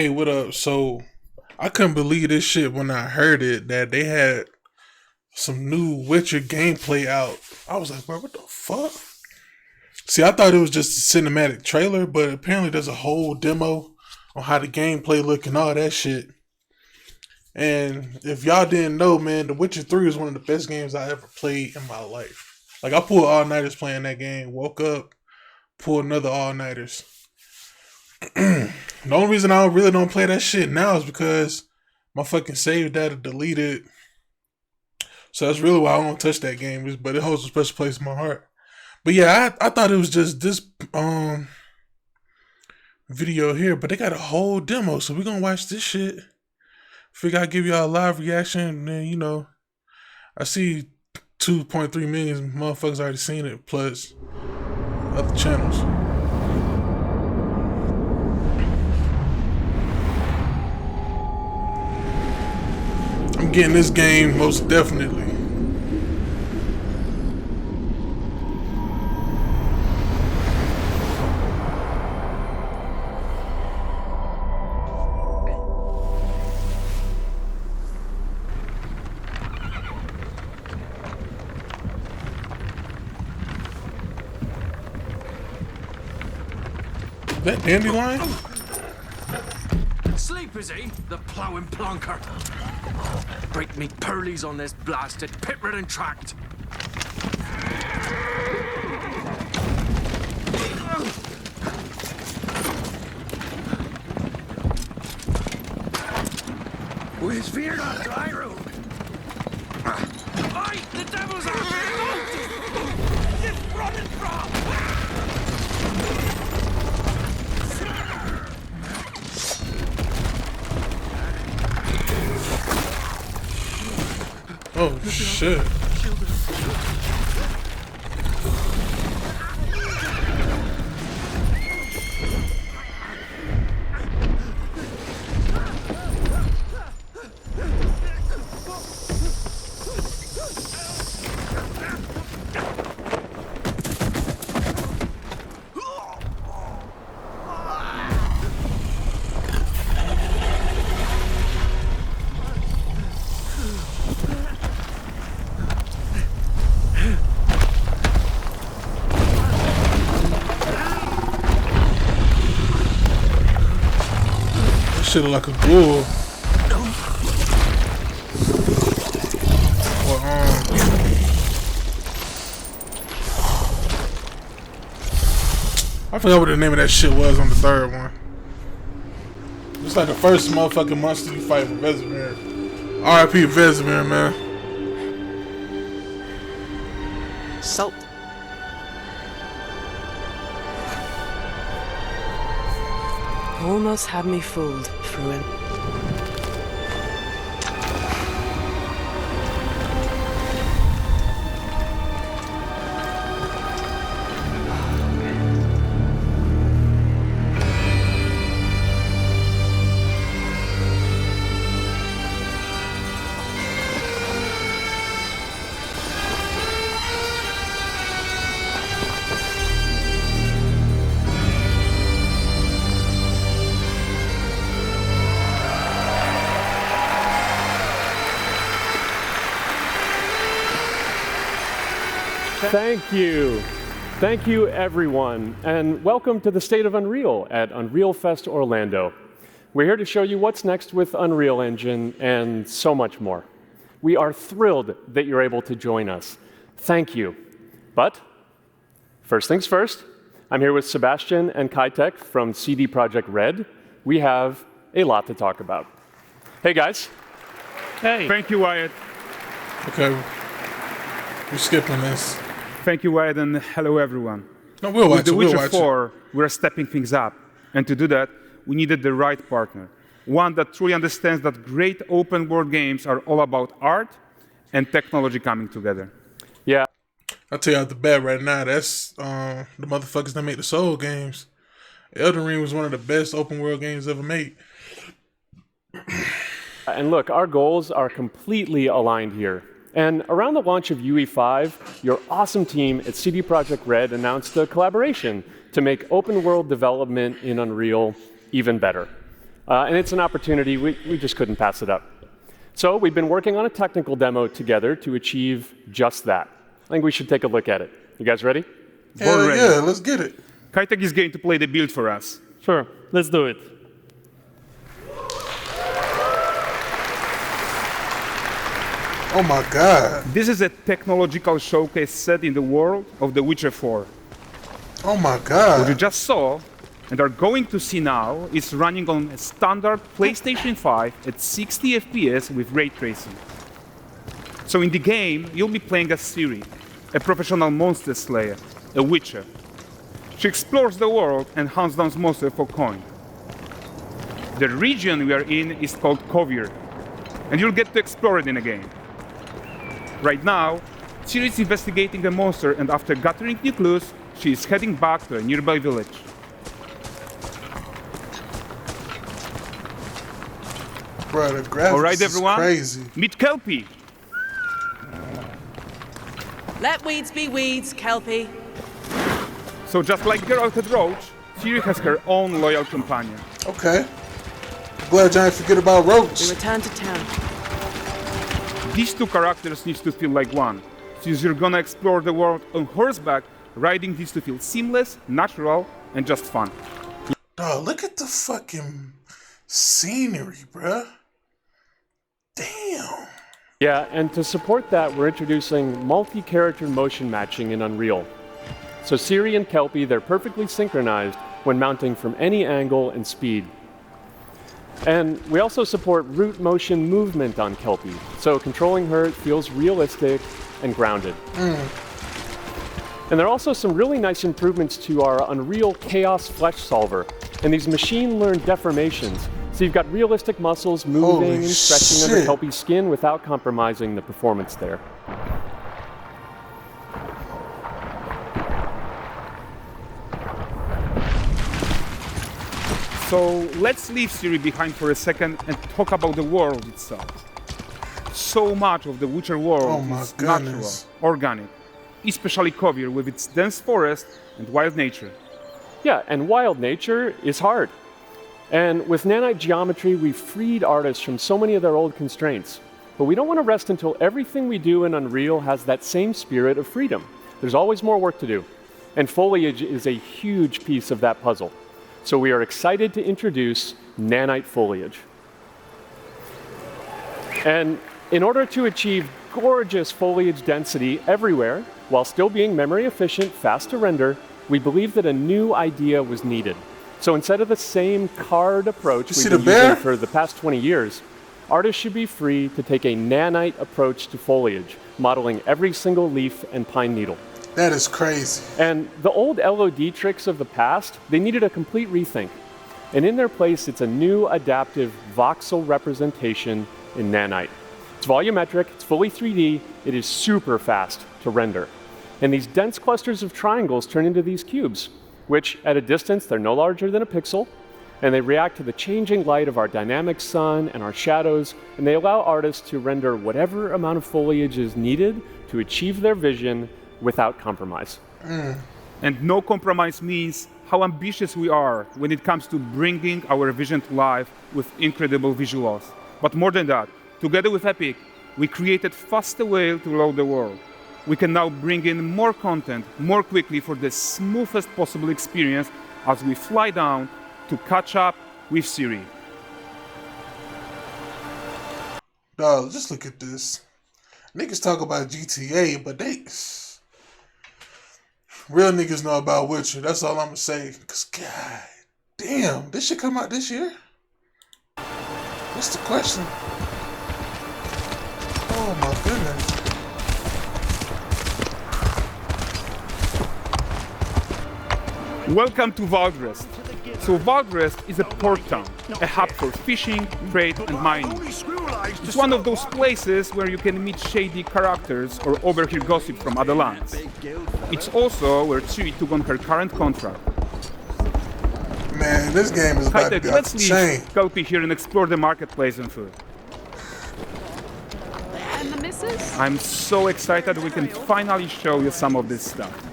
Hey, what up? So I couldn't believe this shit when I heard it that they had some new Witcher gameplay out. I was like, bro, what the fuck? See, I thought it was just a cinematic trailer, but apparently there's a whole demo on how the gameplay look and all that shit. And if y'all didn't know, man, The Witcher 3 is one of the best games I ever played in my life. Like, I pulled all-nighters playing that game, woke up, pulled another all-nighters. The only reason I really don't play that shit now is because my fucking save data deleted. So that's really why I don't touch that game. But it holds a special place in my heart. But yeah, I thought it was just this video here, but they got a whole demo, so we're gonna watch this shit. Figure I'd give y'all a live reaction, and then I see 2.3 million motherfuckers already seen it, plus other channels. I'm getting this game most definitely. That dandelion? Sleep, is he? The ploughing plonker. Break me pearlies on this blasted pit-ridden tract. Where's Virna, Gyro? Aye, the devil's after you! It's running from! Oh shit. Shit look like a ghoul. Or, I forgot what the name of that shit was on the third one. It's like the first motherfucking monster you fight with Vesemir. R.I.P. Vesemir, man. Salt. Almost had me fooled, Fruin. Thank you. Thank you, everyone, and welcome to the State of Unreal at Unreal Fest Orlando. We're here to show you what's next with Unreal Engine and so much more. We are thrilled that you're able to join us. Thank you. But first things first, I'm here with Sebastian and Kitek from CD Projekt Red. We have a lot to talk about. Hey, guys. Hey. Thank you, Wyatt. Okay. We're skipping this. Thank you, Wyatt, and hello, everyone. No, we'll watch With The it. We'll Witcher watch 4, we're stepping things up. And to do that, we needed the right partner. One that truly understands that great open-world games are all about art and technology coming together. Yeah. I'll tell you out the bat right now, that's the motherfuckers that make the Soul games. Elden Ring was one of the best open world games ever made. And look, our goals are completely aligned here. And around the launch of UE5, your awesome team at CD Projekt Red announced a collaboration to make open world development in Unreal even better. And it's an opportunity, we just couldn't pass it up. So we've been working on a technical demo together to achieve just that. I think we should take a look at it. You guys ready? Hell ready. yeah, let's get it. Kitek is going to play the build for us. Sure, let's do it. Oh my god. This is a technological showcase set in the world of The Witcher 4. Oh my What you god. just saw and are going to see now is running on a standard PlayStation 5 at 60 FPS with ray tracing. So in the game, you'll be playing as Ciri, a professional monster slayer, a witcher. She explores the world and hunts down monsters for coin. The region we are in is called Kovir, and you'll get to explore it in a game. Right now, Ciri is investigating a monster, and after gathering new clues, she is heading back to a nearby village. Bro, the graphics All right, is everyone, crazy. meet Kelpie. Let weeds be weeds, Kelpie. So just like Geralt had Roach, Ciri has her own loyal companion. Okay. Glad y'all ain't forget about We Roach. return to town. These two characters need to feel like one. Since you're gonna explore the world on horseback, riding needs to feel seamless, natural, and just fun. Dog, look at the fucking scenery, bruh. Damn. Yeah, and to support that, we're introducing multi-character motion matching in Unreal. So Ciri and Kelpie, they're perfectly synchronized when mounting from any angle and speed. And we also support root motion movement on Kelpie, so controlling her feels realistic and grounded. And there are also some really nice improvements to our Unreal Chaos Flesh Solver and these machine-learned deformations. So you've got realistic muscles moving Holy and stretching under shit. Kelpie's skin without compromising the performance there. So let's leave Ciri behind for a second and talk about the world itself. So much of the Witcher world Oh my is natural, goodness. organic, especially Kovir with its dense forest and wild nature. Yeah, and wild nature is hard. And with nanite geometry, we've freed artists from so many of their old constraints. But we don't want to rest until everything we do in Unreal has that same spirit of freedom. There's always more work to do. And foliage is a huge piece of that puzzle. So we are excited to introduce nanite foliage. And in order to achieve gorgeous foliage density everywhere, while still being memory efficient, fast to render, we believe that a new idea was needed. So instead of the same card approach see we've been the bear? using for the past 20 years, artists should be free to take a nanite approach to foliage, modeling every single leaf and pine needle. That is crazy. And the old LOD tricks of the past, they needed a complete rethink. And in their place, it's a new adaptive voxel representation in nanite. It's volumetric, it's fully 3D, it is super fast to render. And these dense clusters of triangles turn into these cubes, which at a distance, they're no larger than a pixel, and they react to the changing light of our dynamic sun and our shadows, and they allow artists to render whatever amount of foliage is needed to achieve their vision without compromise. And no compromise means how ambitious we are when it comes to bringing our vision to life with incredible visuals. But more than that, together with Epic, we created faster way to load the world. We can now bring in more content more quickly for the smoothest possible experience as we fly down to catch up with Ciri. Dog, just look at this. Niggas talk about GTA, but they... Real niggas know about Witcher. That's all I'm gonna say. Cause god damn, this should come out this year? What's the question? Oh my goodness. Welcome to Valdrest. So Valdrest is a port town, a hub for fishing, trade and mining. It's one of those places where you can meet shady characters or overhear gossip from other lands. It's also where Ciri took on her current contract. Man, this game is about to Kitek, be off let's the leave chain. Kelpie here and explore the marketplace and food. And the missus? I'm so excited we can finally show you some of this stuff.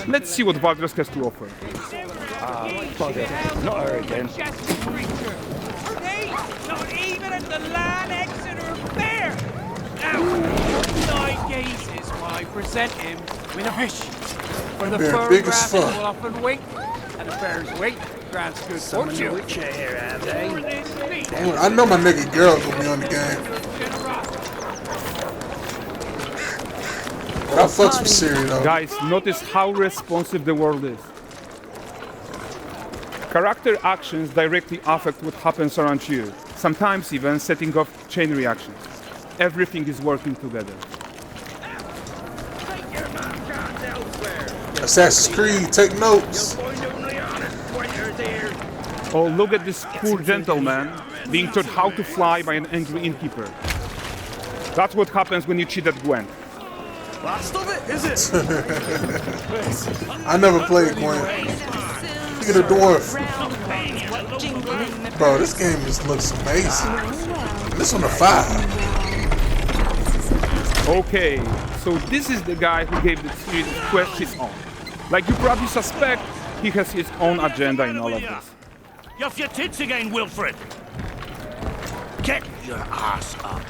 Let's see what Valdrest has to offer. Not her again. at the Line Exeter Fair. Now, 9 gazes why present him with a fish. For the They're fur big as grabbing fuck. will often wink, and the bear's weight grants good fortune. I know my nigga girl gonna be on the game. But I fucks with Siri though. Guys, notice how responsive the world is. Character actions directly affect what happens around you, sometimes even setting off chain reactions. Everything is working together. Assassin's Creed, take notes. Oh, look at this poor gentleman being taught how to fly by an angry innkeeper. That's what happens when you cheat at Gwent. Last of it, is it? I never played Gwent. Look at the dwarf. Bro, this game just looks amazing. This on the 5. Okay, so this is the guy who gave the series the quest his own. Like you probably suspect, he has his own agenda in all of this. You're off your tits again, Wilfred. Get your ass up.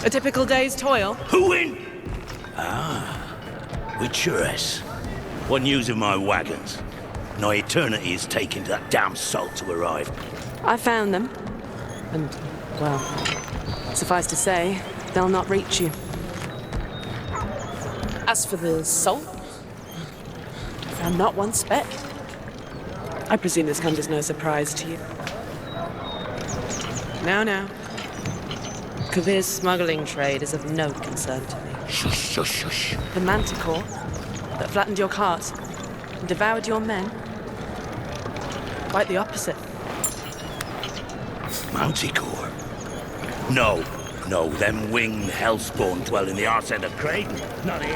A typical day's toil. Who in? Ah, Witcheress. What news of my wagons? No eternity is taking that damn salt to arrive. I found them. And, well, suffice to say, they'll not reach you. As for the salt, I found not one speck. I presume this comes as no surprise to you. Now. Kavir's smuggling trade is of no concern to me. Shush, shush, shush. The manticore that flattened your cart and devoured your men? Quite the opposite. Manticore? No, them winged hellspawn dwell in the arse end of Creighton. Not here.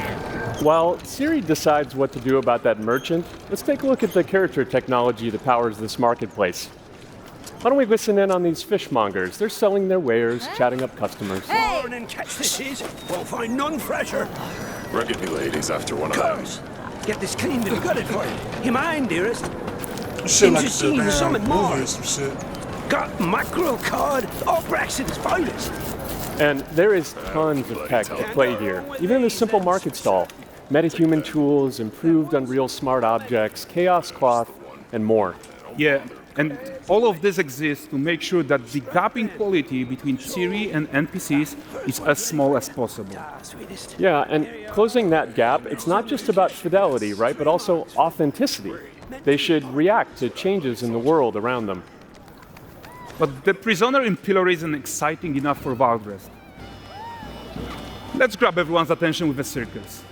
While Siri decides what to do about that merchant, let's take a look at the character technology that powers this marketplace. Why don't we listen in on these fishmongers? They're selling their wares, chatting up customers. Morning, catch this is. Won't find none fresher. Rugged new ladies after one of those. Get this cleaned and gutted for you. You mind, dearest? Shit like Into the scene, damn summon movie more. or some shit. Got mackerel, cod, all Brexit's finest. And there is tons of tech to play here, even in this simple market stall. Metahuman tools, improved Unreal Smart Objects, Chaos Cloth, and more. Yeah, and all of this exists to make sure that the gap in quality between Siri and NPCs is as small as possible. Yeah, and closing that gap, it's not just about fidelity, right, but also authenticity. They should react to changes in the world around them. But the prisoner in Pillory isn't exciting enough for Valdrest. Let's grab everyone's attention with a circus.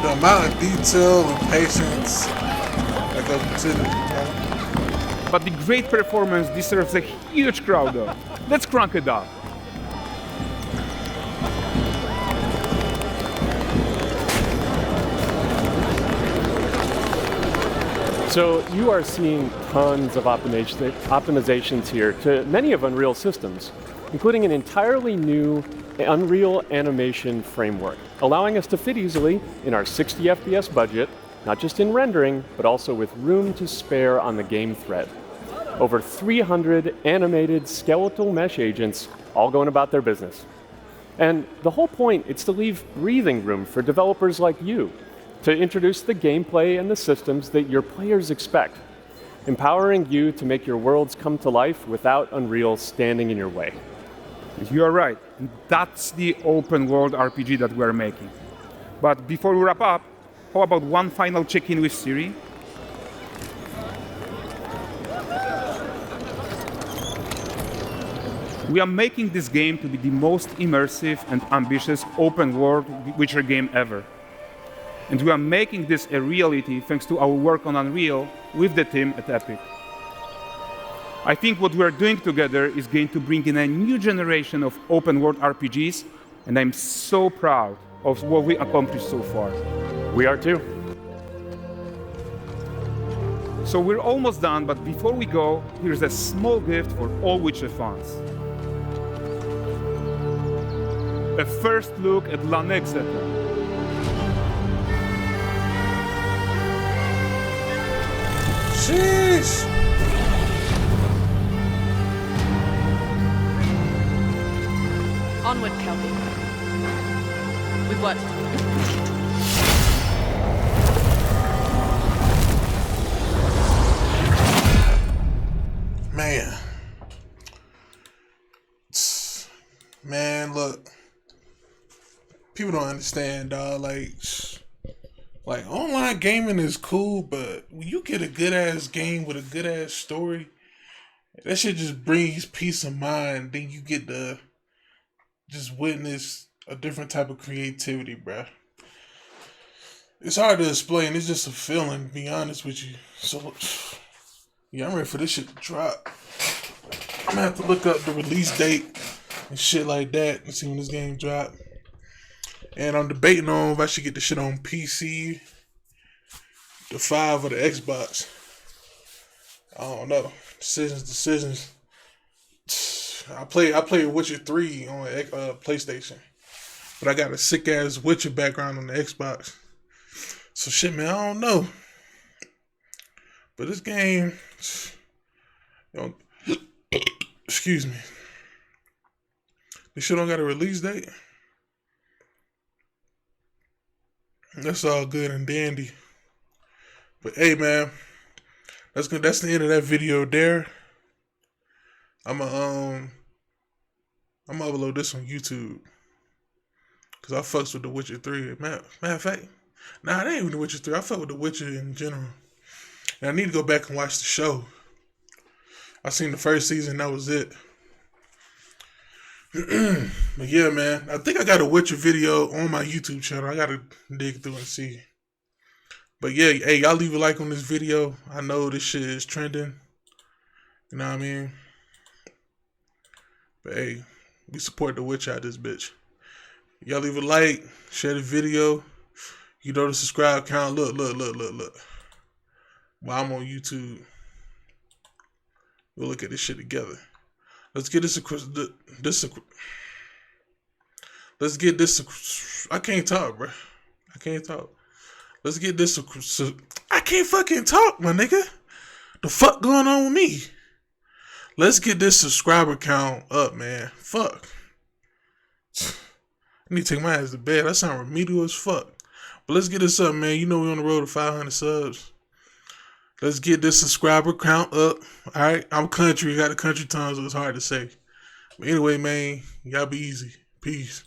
The amount of detail and patience that goes into it. But the great performance deserves a huge crowd though. Let's crank it up. So you are seeing tons of optimizations here to many of Unreal systems, including an entirely new Unreal animation framework, allowing us to fit easily in our 60 FPS budget, not just in rendering, but also with room to spare on the game thread. Over 300 animated skeletal mesh agents all going about their business. And the whole point is to leave breathing room for developers like you to introduce the gameplay and the systems that your players expect, empowering you to make your worlds come to life without Unreal standing in your way. You are right. That's the open world RPG that we're making. But before we wrap up, how about one final check-in with Siri? We are making this game to be the most immersive and ambitious open world Witcher game ever. And we are making this a reality thanks to our work on Unreal with the team at Epic. I think what we are doing together is going to bring in a new generation of open world RPGs, and I'm so proud of what we accomplished so far. We are too. So we're almost done, but before we go, here's a small gift for all Witcher fans. A first look at Lan Exeter. Sheesh. Onward, Kelby. We've work to do. Man. Man, look. People don't understand, dog. Like online gaming is cool, but when you get a good ass game with a good ass story, that shit just brings peace of mind. Then you get to just witness a different type of creativity, bruh. It's hard to explain. It's just a feeling, to be honest with you. So, yeah, I'm ready for this shit to drop. I'm gonna have to look up the release date and shit like that and see when this game drop. And I'm debating on if I should get the shit on PC, the 5, or the Xbox. I don't know. Decisions. I play Witcher 3 on PlayStation, but I got a sick ass Witcher background on the Xbox. So shit, man, I don't know. But this game, excuse me. This shit don't got a release date. That's all good and dandy. But hey, man, that's good. That's the end of that video there. I'm gonna upload this on YouTube because I fucks with The Witcher 3. Matter of fact, nah, it ain't even The Witcher 3. I fuck with The Witcher in general. And I need to go back and watch the show. I seen the first season. That was it. But yeah, man, I think I got a Witcher video on my YouTube channel. I gotta dig through and see. But yeah, hey, y'all leave a like on this video. I know this shit is trending. You know what I mean? But hey, we support The Witcher out this bitch. Y'all leave a like, share the video. You know the subscribe count. Look. While I'm on YouTube, we'll look at this shit together. Let's get this. Let's get this. I can't talk, bro. I can't talk. Let's get this. I can't fucking talk, my nigga. The fuck going on with me? Let's get this subscriber count up, man. Fuck. I need to take my ass to bed. That sound remedial as fuck. But let's get this up, man. You know we on the road to 500 subs. Let's get this subscriber count up. Alright? I'm country. Got the country tongue, so it's hard to say. But anyway, man, y'all be easy. Peace.